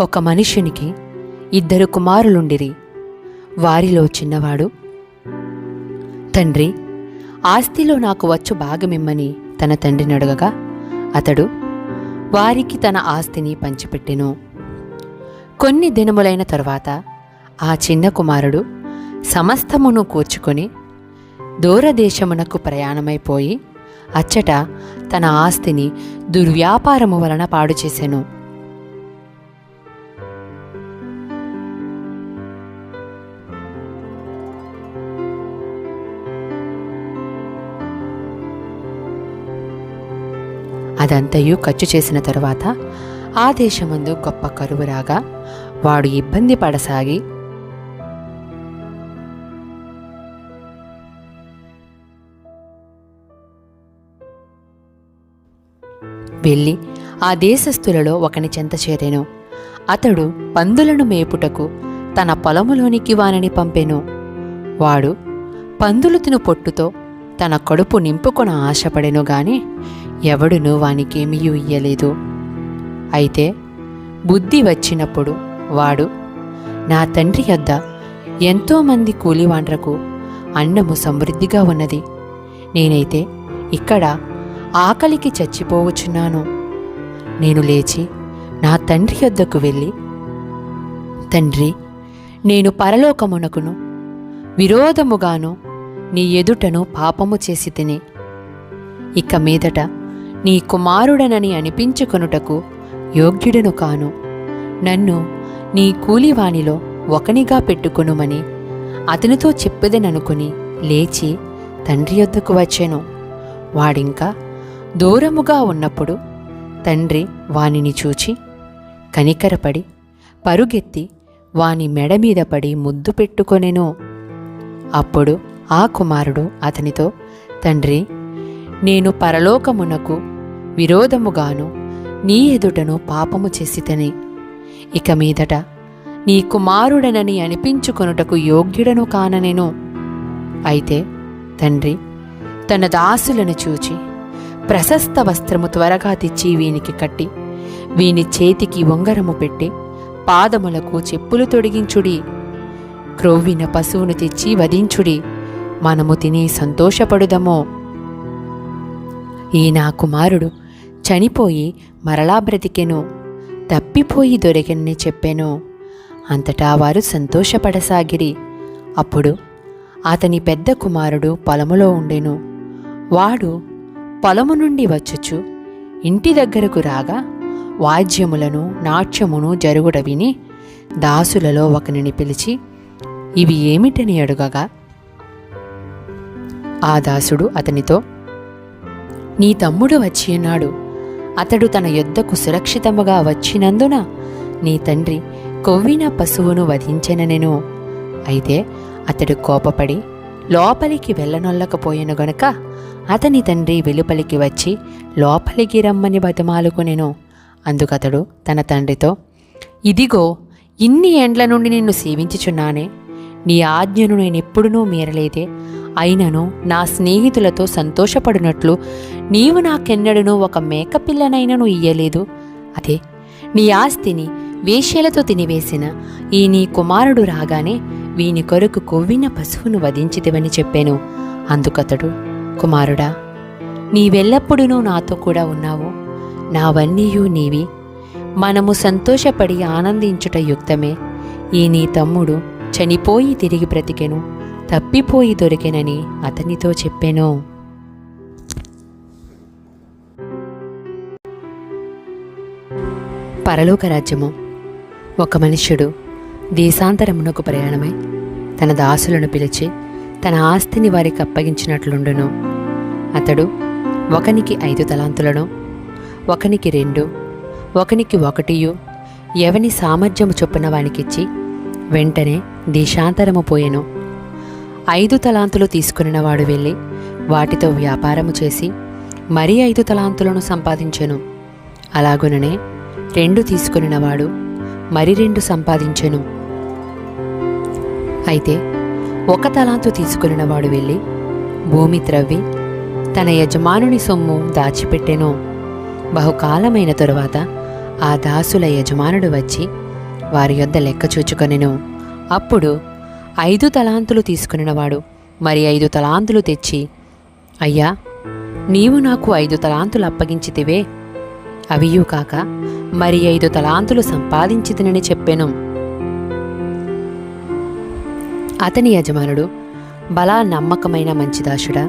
ఒక మనుష్యునికి 2 కుమారులుండిరి. వారిలో చిన్నవాడు, తండ్రి, ఆస్తిలో నాకు వచ్చు భాగమిమ్మని తన తండ్రిని అడగగా అతడు వారికి తన ఆస్తిని పంచిపెట్టెను. కొన్ని దినములైన తరువాత ఆ చిన్న కుమారుడు సమస్తమును కూర్చుకొని దూరదేశమునకు ప్రయాణమైపోయి అచ్చట తన ఆస్తిని దుర్వ్యాపారము వలన పాడు చేసెను. అదంతయు ఖర్చు చేసిన తరువాత ఆ దేశమందు గొప్ప కరువు రాగా వాడు ఇబ్బంది పడసాగి వెళ్ళి ఆ దేశస్థులలో ఒకని చెంత చేరెను. అతడు పందులను మేపుటకు తన పొలములోనికి వానిని పంపెను. వాడు పందులు తిను పొట్టుతో తన కడుపు నింపుకొన ఆశపడెను గాని ఎవడునూ వానికేమీయూ ఇయ్యలేదు. అయితే బుద్ధి వచ్చినప్పుడు వాడు, నా తండ్రి యొద్ద ఎంతోమంది కూలివాండ్రకు అన్నము సమృద్ధిగా ఉన్నది, నేనైతే ఇక్కడ ఆకలికి చచ్చిపోవచ్చున్నాను. నేను లేచి నా తండ్రి యొద్దకు వెళ్ళి, తండ్రి, నేను పరలోకమునకును విరోధముగాను నీ ఎదుటను పాపము చేసి తిని ఇక మీదట నీ కుమారుడనని అనిపించుకొనుటకు యోగ్యుడను కాను. నన్ను నీ కూలివానిలో ఒకనిగా పెట్టుకొనుమని అతనితో చెప్పెదననుకుని లేచి తండ్రి యొద్దకు వచ్చెను. వాడింకా దూరముగా ఉన్నప్పుడు తండ్రి వానిని చూచి కనికరపడి పరుగెత్తి వాని మెడ మీద పడి ముద్దు పెట్టుకొనెను. అప్పుడు ఆ కుమారుడు అతనితో, తండ్రి, నేను పరలోకమునకు విరోధముగాను నీ ఎదుటను పాపము చేసితని ఇక మీదట నీ కుమారుడనని అనిపించుకొనుటకు యోగ్యుడను కాననెను. అయితే తండ్రి తన దాసులను చూచి ప్రశస్త వస్త్రము త్వరగా తెచ్చి వీనికి కట్టి వీని చేతికి ఉంగరము పెట్టి పాదములకు చెప్పులు తొడిగించుడి, క్రొవ్విన పశువును తెచ్చి వధించుడి, మనము తిని సంతోషపడుదము. ఈ నా కుమారుడు చనిపోయి మరలా బ్రతికెను, తప్పిపోయి దొరికెనని చెప్పెను. అంతటా వారు సంతోషపడసాగిరి. అప్పుడు అతని పెద్ద కుమారుడు పొలములో ఉండెను. వాడు పొలము నుండి వచ్చుచు ఇంటి దగ్గరకు రాగా వాద్యములను నాట్యమును జరుగుట విని దాసులలో ఒకనిని పిలిచి ఇవి ఏమిటని అడుగగా ఆ దాసుడు అతనితో, నీ తమ్ముడు వచ్చియున్నాడు, అతడు తన యొద్దకు సురక్షితముగా వచ్చినందున నీ తండ్రి కొవ్విన పశువును వధించెననెను. అయితే అతడు కోపపడి లోపలికి వెళ్ళనొల్లకపోయెను గనుక అతని తండ్రి వెలుపలికి వచ్చి లోపలికి రమ్మని బతిమాలుకొనెను. అందుకతడు తన తండ్రితో, ఇదిగో ఇన్ని ఏండ్ల నుండి నిన్ను సేవించుచున్నానే, నీ ఆజ్ఞను నేనెప్పుడునూ మీరలేదే, అయినను నా స్నేహితులతో సంతోషపడినట్లు నీవు నాకెన్నడూ ఒక మేకపిల్లనైనను ఇయ్యలేదు. అదే నీ ఆస్తిని వేశ్యలతో తినివేసిన ఈ నీ కుమారుడు రాగానే వీని కొరకు కొవ్విన పశువును వధించితివని చెప్పాను. అందుకతడు, కుమారుడా, నీవెల్లప్పుడూ నాతో కూడా ఉన్నావు, నావన్నీయూ నీవి, మనము సంతోషపడి ఆనందించుట యుక్తమే. ఈ నీ తమ్ముడు చనిపోయి తిరిగి బ్రతికెను, తప్పిపోయి దొరికెనని అతనితో చెప్పెను. పరలోక రాజ్యము. ఒక మనుష్యుడు దేశాంతరమునకు ప్రయాణమై తన దాసులను పిలిచి తన ఆస్తిని వారికి అప్పగించినట్లుండును. అతడు ఒకనికి 5 తలాంతులను, ఒకనికి 2, ఒకనికి 1 ఎవని సామర్థ్యము చొప్పున వానికిచ్చి వెంటనే దేశాంతరము పోయెను. 5 తలాంతులు తీసుకునినవాడు వెళ్ళి వాటితో వ్యాపారము చేసి మరి 5 తలాంతులను సంపాదించెను. అలాగుననే 2 తీసుకునినవాడు మరి 2 సంపాదించెను. అయితే 1 తలాంతు తీసుకునినవాడు వెళ్ళి భూమి త్రవ్వి తన యజమానుని సొమ్ము దాచిపెట్టెను. బహుకాలమైన తరువాత ఆ దాసుల యజమానుడు వచ్చి వారి యొద్ద లెక్క చూచుకొనెను. అప్పుడు 5 తలాంతులు తీసుకునినవాడు మరి 5 తలాంతులు తెచ్చి, అయ్యా, నీవు నాకు 5 తలాంతులు అప్పగించితివే, అవియూ కాక మరి 5 తలాంతులు సంపాదించితినని చెప్పెను. అతని యజమానుడు, బలా నమ్మకమైన మంచిదాసుడా,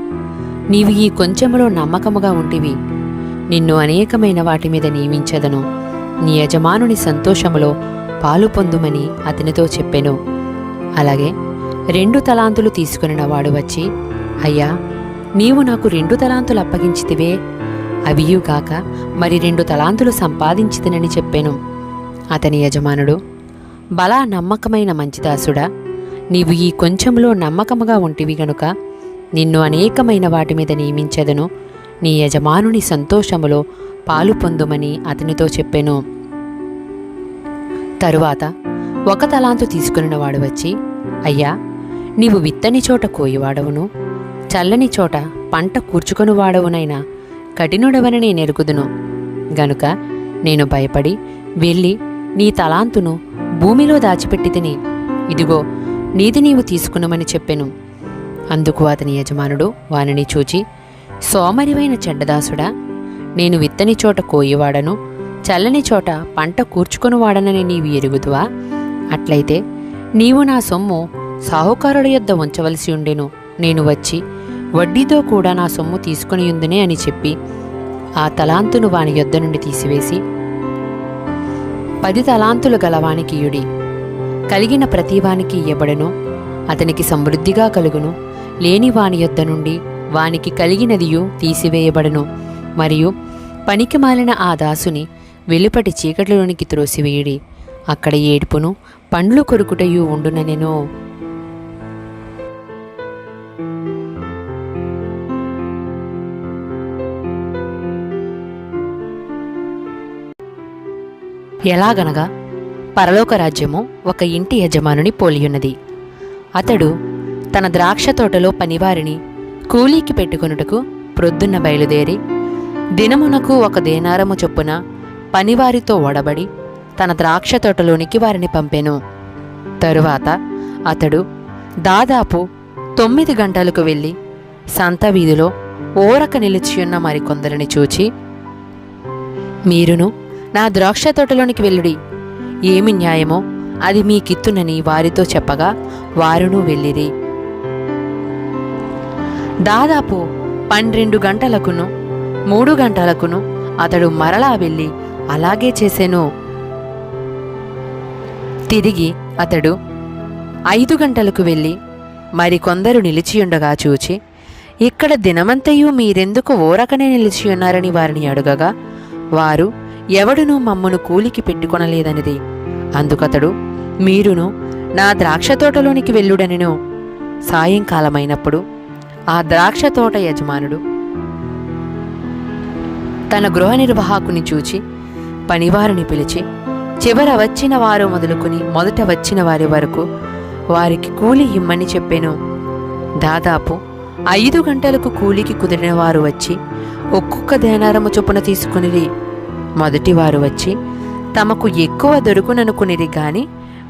నీవు ఈ కొంచెములో నమ్మకముగా ఉంటివి, నిన్ను అనేకమైన వాటి మీద నియమించదను, నీ యజమానుని సంతోషములో పాలు పొందుమని అతనితో చెప్పెను. అలాగే 2 తలాంతులు తీసుకునిన వాడు వచ్చి, అయ్యా, నీవు నాకు 2 తలాంతులు అప్పగించితివే, అవియుగాక మరి 2 తలాంతులు సంపాదించితినని చెప్పెను. అతని యజమానుడు, బలా నమ్మకమైన మంచిదాసుడా, నీవు ఈ కొంచెంలో నమ్మకముగా ఉంటివి గనుక నిన్ను అనేకమైన వాటి మీద నియమించెదను, నీ యజమానుని సంతోషములో పాలు పొందుమని అతనితో చెప్పెను. తరువాత 1 తలాంతు తీసుకునిన వాడు వచ్చి, అయ్యా, నీవు విత్తని చోట కోయివాడవును, చల్లని చోట పంట కూర్చుకొనువాడవునైనా కఠినుడవని నేనెరుగుదును గనుక నేను భయపడి వెళ్ళి నీ తలాంతును భూమిలో దాచిపెట్టి తిని, ఇదిగో నీది నీవు తీసుకునమని చెప్పెను. అందుకు అతని యజమానుడు వానిని చూచి, సోమరివైన చెడ్డదాసుడా, నేను విత్తని చోట కోయివాడను, చల్లని చోట పంట కూర్చుకొనువాడనని నీవు ఎరుగుదువా? అట్లయితే నీవు నా సొమ్ము సాహుకారుల యొద్ద ఉంచవలసి ఉండెను, నేను వచ్చి వడ్డీతో కూడా నా సొమ్ము తీసుకునియుందునే అని చెప్పి ఆ తలాంతును వాని యొద్ద నుండి తీసివేసి 10 తలాంతులు గలవానికి ఇయుడి, కలిగిన ప్రతివానికి ఇయ్యబడెను, అతనికి సమృద్ధిగా కలుగును, లేని వాని యొద్ద నుండి వానికి కలిగినదియు తీసివేయబడెను. మరియు పనికి మాలిన ఆ దాసుని వెలుపటి చీకటిలోనికి త్రోసివేయుడి, అక్కడ ఏడుపును పండ్లు కొరుకుటయు ఉండుననెను. ఎలాగనగా పరలోక రాజ్యము ఒక ఇంటి యజమానుని పోలియున్నది. అతడు తన ద్రాక్ష తోటలో పనివారిని కూలీకి పెట్టుకొనుటకు ప్రొద్దున్న బయలుదేరి దినమునకు 1 దేనారము చొప్పున పనివారితో ఒడబడి తన ద్రాక్ష తోటలోనికి వారిని పంపెను. తరువాత అతడు దాదాపు 9 గంటలకు వెళ్ళి సంత వీధిలో ఓరక నిలిచియున్న మరికొందరిని చూచి, మీరును నా ద్రాక్ష తోటలోనికి వెళ్ళుడి, ఏమి న్యాయమో అది మీకిత్తునని వారితో చెప్పగా వారును వెళ్ళిరి. దాదాపు 12 గంటలకును 3 గంటలకును అతడు మరలా వెళ్ళి అలాగే చేసెను. తిరిగి అతడు 5 గంటలకు వెళ్ళి మరికొందరు నిలిచియుండగా చూచి, ఇక్కడ దినమంతయు మీరెందుకు ఓరకనే నిలిచియున్నారని వారిని అడుగగా వారు, ఎవడునూ మమ్మను కూలికి పెట్టుకొనలేదనిది. అందుకతడు, మీరును నా ద్రాక్ష తోటలోనికి వెళ్ళుడనెను. సాయంకాలమైనప్పుడు ఆ ద్రాక్ష తోట యజమానుడు తన గృహ నిర్వాహకుని చూచి పనివారిని పిలిచి, చివర వచ్చిన వారు మొదలుకుని మొదట వచ్చిన వారి వరకు వారికి కూలి ఇమ్మని చెప్పెను. దాదాపు 5 గంటలకు కూలికి కుదిరిన వారు వచ్చి ఒక్కొక్క దేనారము చొప్పున తీసుకునిరి. మొదటి వారు వచ్చి తమకు ఎక్కువ దొరుకుననుకునిరి గాని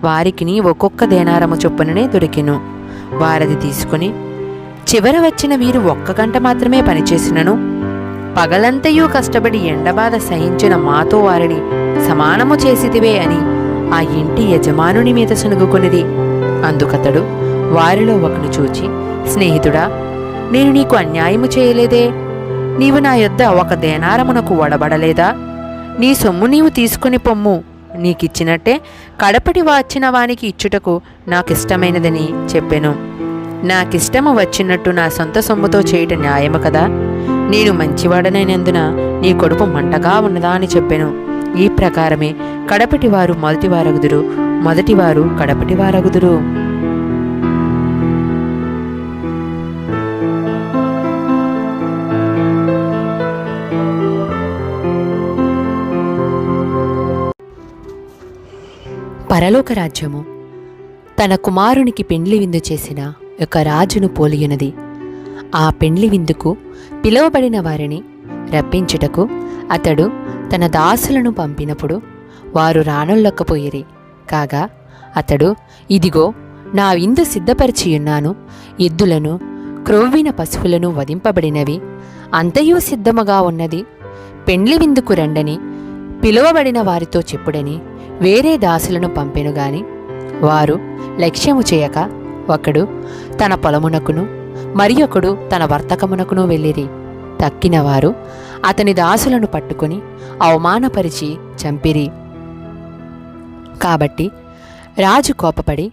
వారికిని ఒక్కొక్క దేనారము చొప్పుననే దొరికెను. వారది తీసుకుని, చివర వచ్చిన వీరు 1 గంట మాత్రమే పనిచేసినను పగలంతయూ కష్టపడి ఎండబాధ సహించిన మాతో వారిని సమానము చేసితివే అని ఆ ఇంటి యజమానుని మీద సనుగుకొనిది. అందుకతడు వారిలో ఒకను చూచి, స్నేహితుడా, నేను నీకు అన్యాయము చేయలేదే, నీవు నా యొద్ద 1 దేనారమునకు ఒడబడలేదా? నీ సొమ్ము నీవు తీసుకుని పొమ్ము, నీకిచ్చినట్టే కడపటి వచ్చిన వానికి ఇచ్చుటకు నాకిష్టమైనదని చెప్పెను. నాకిష్టము వచ్చినట్టు నా సొంత సొమ్ముతో చేయట న్యాయము కదా? నేను మంచివాడనైనందున నీ కడుపు మంటగా ఉన్నదా అని చెప్పెను. ఈ ప్రకారమే కడపటివారు మొదటివారగుదురు, మొదటివారు కడపటివారగుదురు. పరలోక రాజ్యము తన కుమారునికి పెండ్లి విందు చేసిన ఒక రాజును పోలియున్నది. ఆ పెండ్లి విందుకు పిలువబడిన వారిని రప్పించుటకు అతడు తన దాసులను పంపినప్పుడు వారు రానొల్లకపోయిరి. కాగా అతడు, ఇదిగో నా విందు సిద్ధపరిచియున్నాను, ఎద్దులను క్రొవ్విన పశువులను వధింపబడినవి, అంతయు సిద్ధముగా ఉన్నది, పెండ్లి విందుకు రండని పిలువబడిన వారితో చెప్పుడని వేరే దాసులను పంపెనుగాని వారు లక్ష్యము చేయక ఒకడు తన పొలమునకును మరి ఒకడు తన వర్తకమునకును వెళ్ళిరి. తక్కినవారు అతని దాసులను పట్టుకుని అవమానపరిచి చంపిరి. కాబట్టి రాజు కోపపడి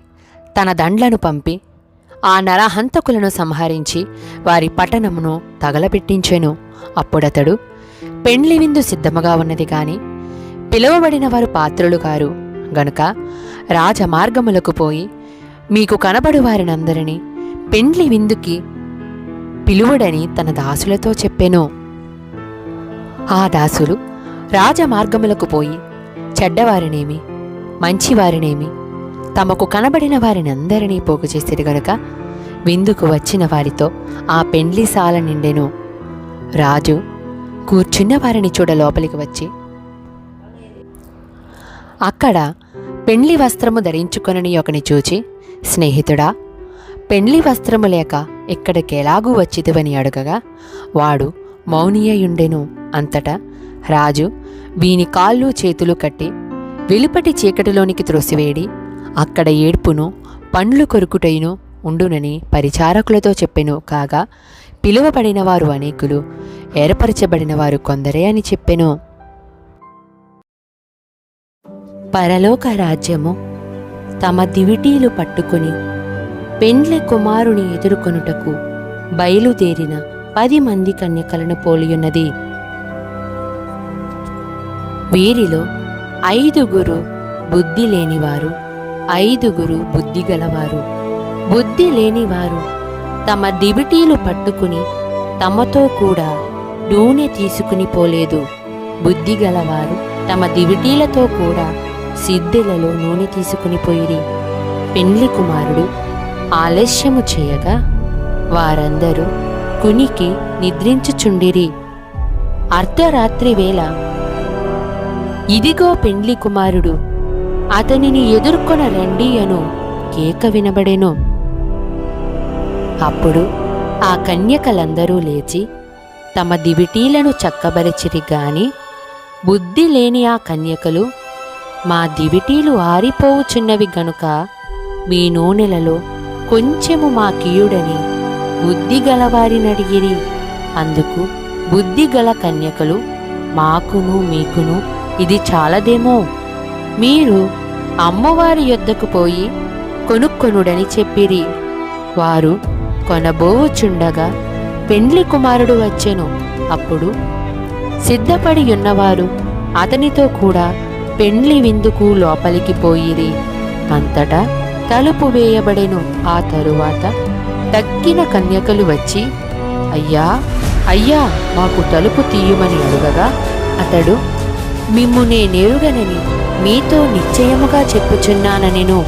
తన దండ్లను పంపి ఆ నరహంతకులను సంహరించి వారి పట్టణమును తగలబెట్టించెను. అప్పుడతడు, పెండ్లి విందు సిద్ధముగా ఉన్నది గాని పిలువబడిన వారు పాత్రులు కారు గనుక రాజమార్గములకు పోయి మీకు కనబడు వారినందరినీ పెండ్లి విందుకి పిలువడని తన దాసులతో చెప్పెను. ఆ దాసులు రాజమార్గములకు పోయి చెడ్డవారినేమి మంచివారినేమి తమకు కనబడిన వారినందరినీ పోగు చేసిరి గనుక విందుకు వచ్చిన వారితో ఆ పెండ్లిశాల నిండెను. రాజు కూర్చున్న వారిని చూడ లోపలికి వచ్చి అక్కడ పెండ్లి వస్త్రము ధరించుకొనని ఒకని చూచి, స్నేహితుడా, పెండ్లి వస్త్రము లేక ఇక్కడికెలాగూ వచ్చిదివని అడుగగా వాడు మౌనియయుండెను. అంతటా రాజు వీని కాళ్ళు చేతులు కట్టి వెలుపటి చీకటిలోనికి త్రోసివేడి అక్కడ ఏడ్పును పండ్లు కొరుకుటైను ఉండునని పరిచారకులతో చెప్పెను. కాగా పిలువబడిన వారు అనేకులు, ఏర్పరచబడిన వారు కొందరే అని చెప్పెను. పరలోక రాజ్యము తమ దివిటీలు పట్టుకుని పెండ్లి కుమారుని ఎదుర్కొనుటకు బయలుదేరిన 10 మంది కన్యకలను పోలియున్నది. వీరిలో 5 బుద్ధి లేనివారు, 5 బుద్ధిగలవారు. బుద్ధి లేనివారు తమ దివిటీలు పట్టుకుని తమతో కూడా నూనె తీసుకుని పోలేదు. బుద్ధిగలవారు తమ దివిటీలతో కూడా సిద్దెలలో నూనె తీసుకుని పోయిరి. పెండ్లి కుమారుడు ఆలస్యము చేయగా వారందరూ కునికి నిద్రించుచుండిరి. అర్ధరాత్రి వేళ, ఇదిగో పెండ్లి కుమారుడు, అతనిని ఎదుర్కొన రండి అను కేక వినబడెను. అప్పుడు ఆ కన్యకలందరూ లేచి తమ దివిటీలను చక్కబరిచిరి గాని బుద్ధి లేని ఆ కన్యకలు, మా దివిటీలు ఆరిపోవుచున్నవి గనుక మీ నూనెలలో కొంచెము మాకియుడని బుద్ధిగలవారినడిగిరి. అందుకు బుద్ధిగల కన్యకలు, మాకును మీకును ఇది చాలదేమో, మీరు అమ్మవారి యొద్దకు పోయి కొనుక్కొనుడని చెప్పిరి. వారు కొనబోచుండగా పెండ్లి కుమారుడు వచ్చెను. అప్పుడు సిద్ధపడి ఉన్నవారు అతనితో కూడా పెండ్లి విందుకు లోపలికి పోయిరి. అంతటా తలుపు వేయబడెను. ఆ తరువాత తక్కిన కన్యకలు వచ్చి, అయ్యా అయ్యా మాకు తలుపు తీయుమని అడుగగా అతడు, మిమ్ము నేనెరుగనని మీతో నిశ్చయముగా చెప్పుచున్నానెను.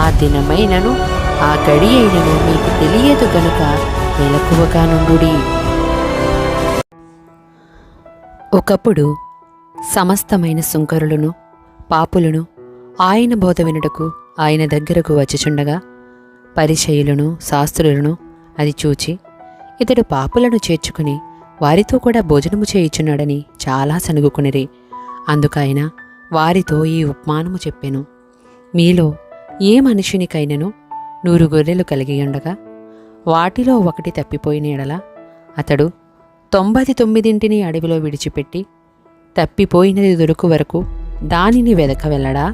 ఆ దినమైనను ఆ గడి అయినను మీకు తెలియదు గనుక మెలకువగా నుండుడి. ఒకప్పుడు సమస్తమైన సుంకరులను పాపులను ఆయన బోధ వినుటకు ఆయన దగ్గరకు వచ్చిచుండగా పరిసయ్యులను శాస్త్రులను అది చూచి ఇతడు పాపులను చేర్చుకుని వారితో కూడా భోజనము చేయుచున్నాడని చాలా సనుగుకునిరి. అందుకైన వారితో ఈ ఉపమానము చెప్పెను. మీలో ఏ మనుషునికైనను 100 గొర్రెలు కలిగి ఉండగా వాటిలో ఒకటి తప్పిపోయిన ఎడల అతడు 99 అడవిలో విడిచిపెట్టి తప్పిపోయినది దొరుకు వరకు దానిని వెదక వెళ్ళడా?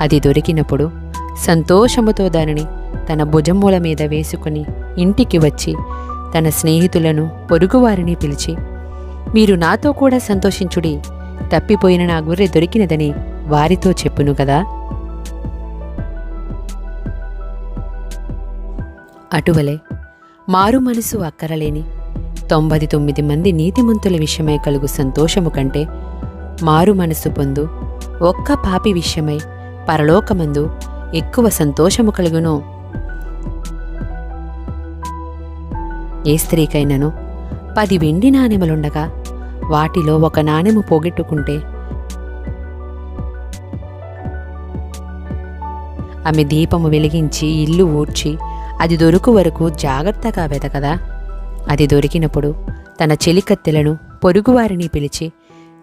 అది దొరికినప్పుడు సంతోషముతో దానిని తన భుజముల మీద వేసుకుని ఇంటికి వచ్చి తన స్నేహితులను పొరుగువారిని పిలిచి, మీరు నాతో కూడా సంతోషించుడి, తప్పిపోయిన నా గొర్రె దొరికినదని వారితో చెప్పును కదా. అటువలే మారు మనసు అక్కరలేని 99 మంది నీతిమంతుల విషయమై కలుగు సంతోషము కంటే మారు మనసు పొందు ఒక్క పాపి విషయమై పరలోకమందు ఎక్కువ సంతోషము కలుగును. ఏ స్త్రీకైనను 10 వెండి నాణెములుండగా వాటిలో 1 నాణెము పోగొట్టుకుంటే ఆమె దీపము వెలిగించి ఇల్లు ఊడ్చి అది దొరుకు వరకు జాగ్రత్తగా వెతకదా? అది దొరికినప్పుడు తన చెలికత్తెలను పొరుగువారిని పిలిచి,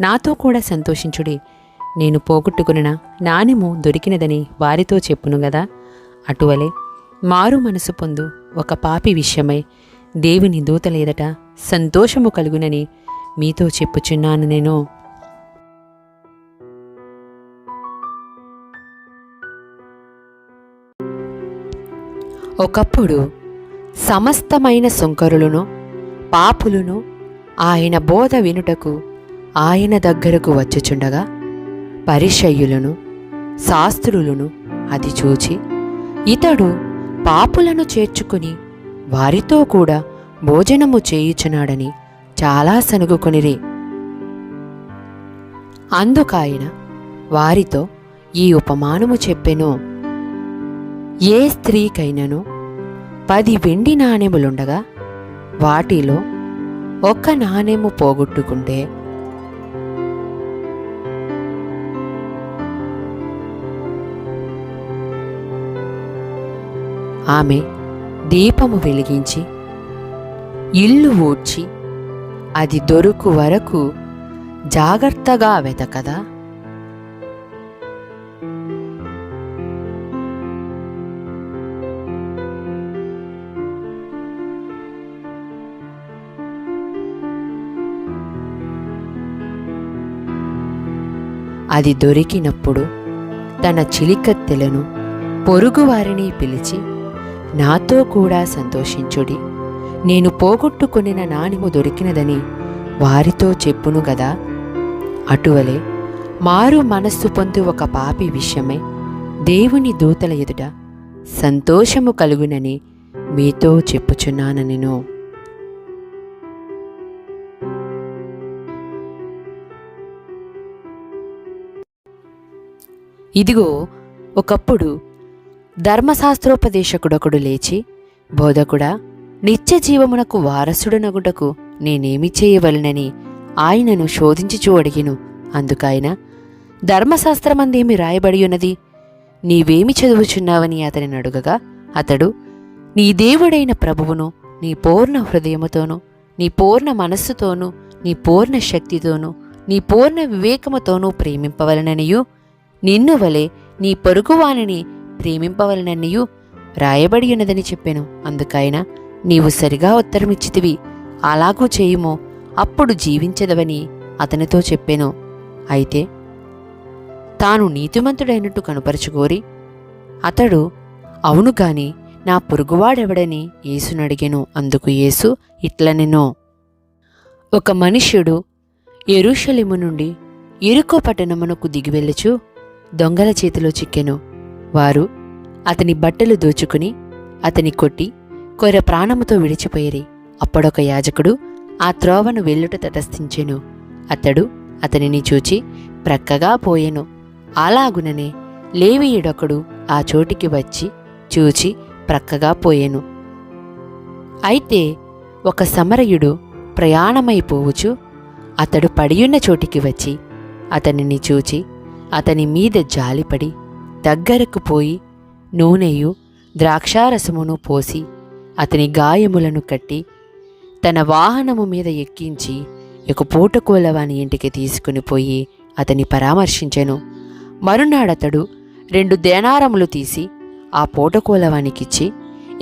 నాతో కూడా సంతోషించుడి, నేను పోగొట్టుకున్న నాణెము దొరికినదని వారితో చెప్పును గదా. అటువలే మారు మనసు పొందు ఒక పాపి విషయమై దేవుని దూతల ఎదుట సంతోషము కలుగునని మీతో చెప్పుచున్నాను నేను. ఒకప్పుడు సమస్తమైన సుంకరులను పాపులను ఆయన బోధ వినుటకు ఆయన దగ్గరకు వచ్చుచుండగా పరిసయ్యులను శాస్త్రులను అది చూచి, ఇతడు పాపులను చేర్చుకుని వారితో కూడా భోజనము చేయుచున్నాడని చాలా సనుగుకొనిరి. అందుకాయన వారితో ఈ ఉపమానము చెప్పెను. ఏ స్త్రీకైనను 10 వెండి నాణెములుండగా వాటిలో 1 నాణెము పోగొట్టుకుంటే ఆమె దీపము వెలిగించి ఇల్లు ఊడ్చి అది దొరుకు వరకు జాగ్రత్తగా వెతకదా? అది దొరికినప్పుడు తన చిలికత్తెలను పొరుగువారిని పిలిచి, నాతో కూడా సంతోషించుడి, నేను పోగొట్టుకొనిన నాణెము దొరికినదని వారితో చెప్పును గదా. అటువలే మారు మనస్సు పొందు ఒక పాపి విషయమై దేవుని దూతల ఎదుట సంతోషము కలుగునని మీతో చెప్పుచున్నాను నేను. ఇదిగో, ఒకప్పుడు ధర్మశాస్త్రోపదేశకుడొకడు లేచి, బోధకుడా, నిత్య జీవమునకు వారసుడనగుటకు నేనేమి చేయవలనని ఆయనను శోధించుచూ అడిగెను. అందుకాయన, ధర్మశాస్త్రమందేమి రాయబడి ఉన్నది, నీవేమి చదువుచున్నావని అతనిని అడుగగా, అతడు, నీ దేవుడైన ప్రభువును నీ పూర్ణ హృదయముతోనూ, నీ పూర్ణ మనస్సుతోనూ, నీ పూర్ణ శక్తితోనూ, నీ పూర్ణ వివేకముతోనూ ప్రేమింపవలననియూ, నిన్ను వలె నీ పొరుగువానిని ప్రేమింపవలననియూ రాయబడి ఉన్నదని చెప్పెను. అందుకైన, నీవు సరిగా ఉత్తరమిచ్చితివి, అలాగూ చేయుమో, అప్పుడు జీవించదవని అతనితో చెప్పెను. అయితే తాను నీతిమంతుడైనట్టు కనుపరచుకోరి అతడు, అవును గాని నా పొరుగువాడెవడని యేసునడిగెను. అందుకు యేసు ఇట్లనెను, ఒక మనుష్యుడు యెరూషలేము నుండి యెరికో పట్టణమునకు దిగివెళ్ళుచు దొంగల చేతిలో చిక్కెను. వారు అతని బట్టలు దోచుకుని అతని కొట్టి కొర్ర ప్రాణముతో విడిచిపోయిరి. అప్పుడొక యాజకుడు ఆ త్రోవను వెళ్ళుట తటస్థించెను. అతడు అతనిని చూచి ప్రక్కగా పోయెను. అలాగుననే లేవీయుడొకడు ఆ చోటికి వచ్చి చూచి ప్రక్కగా పోయెను. అయితే ఒక సమరయుడు ప్రయాణమైపోవుచు అతడు పడియున్న చోటికి వచ్చి అతనిని చూచి అతని మీద జాలిపడి దగ్గరకు పోయి నూనెయు ద్రాక్షారసమును పోసి అతని గాయములను కట్టి తన వాహనము మీద ఎక్కించి ఒక పూటకోలవాని ఇంటికి తీసుకుని పోయి అతని పరామర్శించెను. మరునాడతడు 2 దేనారములు తీసి ఆ పూటకోలవానికిచ్చి,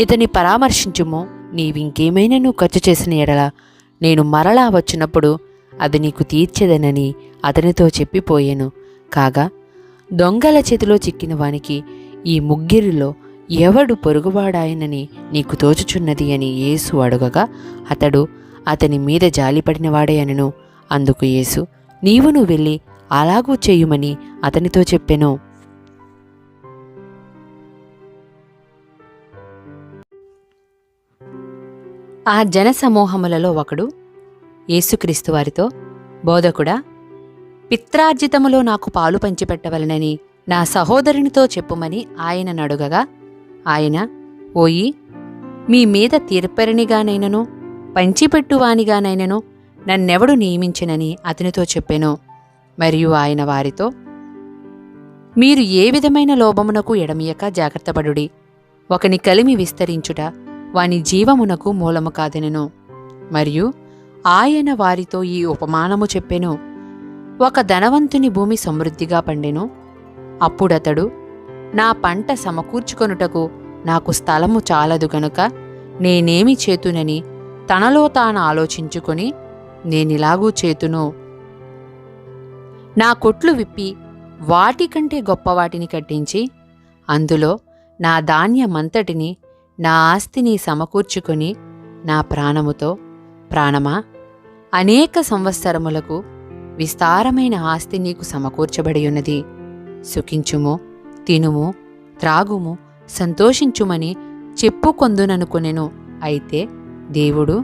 ఇతని పరామర్శించుమో, నీవింకేమైనా ఖర్చు చేసిన ఎడల నేను మరలా వచ్చినప్పుడు అది నీకు తీర్చెదనని అతనితో చెప్పిపోయెను. కాగా దొంగల చేతిలో చిక్కిన వానికి ఈ ముగ్గురిలో ఎవడు పొరుగువాడాయనని నీకు తోచుచున్నది అని యేసు అడుగగా, అతడు అతని మీద జాలిపడినవాడే అనెను. అందుకు యేసు, నీవును వెళ్ళి అలాగూ చేయుమని అతనితో చెప్పెను. ఆ జనసమూహములలో ఒకడు యేసుక్రీస్తు వారితో, బోధకుడా, పిత్రార్జితములో నాకు పాలు పంచిపెట్టవలనని నా సహోదరునితో చెప్పుమని ఆయనను అడుగగా, ఆయన, ఓయి, మీ మీద తీర్పరినిగానైనను పంచిపెట్టువానిగానైనను నన్నెవడు నియమించినని అతనితో చెప్పెను. మరియు ఆయన వారితో, మీరు ఏ విధమైన లోభమునకు ఎడమియక జాగ్రత్తపడుడి. ఒకని కలిమి విస్తరించుట వాని జీవమునకు మూలము కాదెనెను. మరియు ఆయన వారితో ఈ ఉపమానము చెప్పెను. ఒక ధనవంతుని భూమి సమృద్ధిగా పండెను. అప్పుడతడు, నా పంట సమకూర్చుకొనుటకు నాకు స్థలము చాలదు గనుక నేనేమి చేతునని తనలో తాను ఆలోచించుకొని, నేనిలాగూ చేతును, నా కొట్లు విప్పి వాటికంటే గొప్పవాటిని కట్టించి అందులో నా ధాన్యమంతటిని, నా ఆస్తిని సమకూర్చుకొని, నా ప్రాణముతో, ప్రాణమా, అనేక సంవత్సరములకు విస్తారమైన ఆస్తి నీకు సమకూర్చబడియున్నది. సుఖించుము, తినుము, త్రాగుము, సంతోషించుమని చెప్పుకొందుననుకొనెను. అయితే దేవుడు,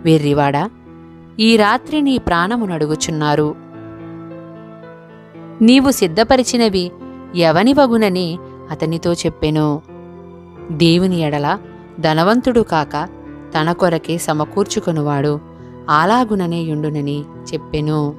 వెర్రివాడా, ఈ రాత్రి నీ ప్రాణమునడుగుచున్నారు. నీవు సిద్ధపరిచినవి ఎవనివగునని అతనితో చెప్పెను. దేవుని ఎడల ధనవంతుడు కాక తన కొరకే సమకూర్చుకొనువాడు అలాగుననే యుండునని చెప్పెను.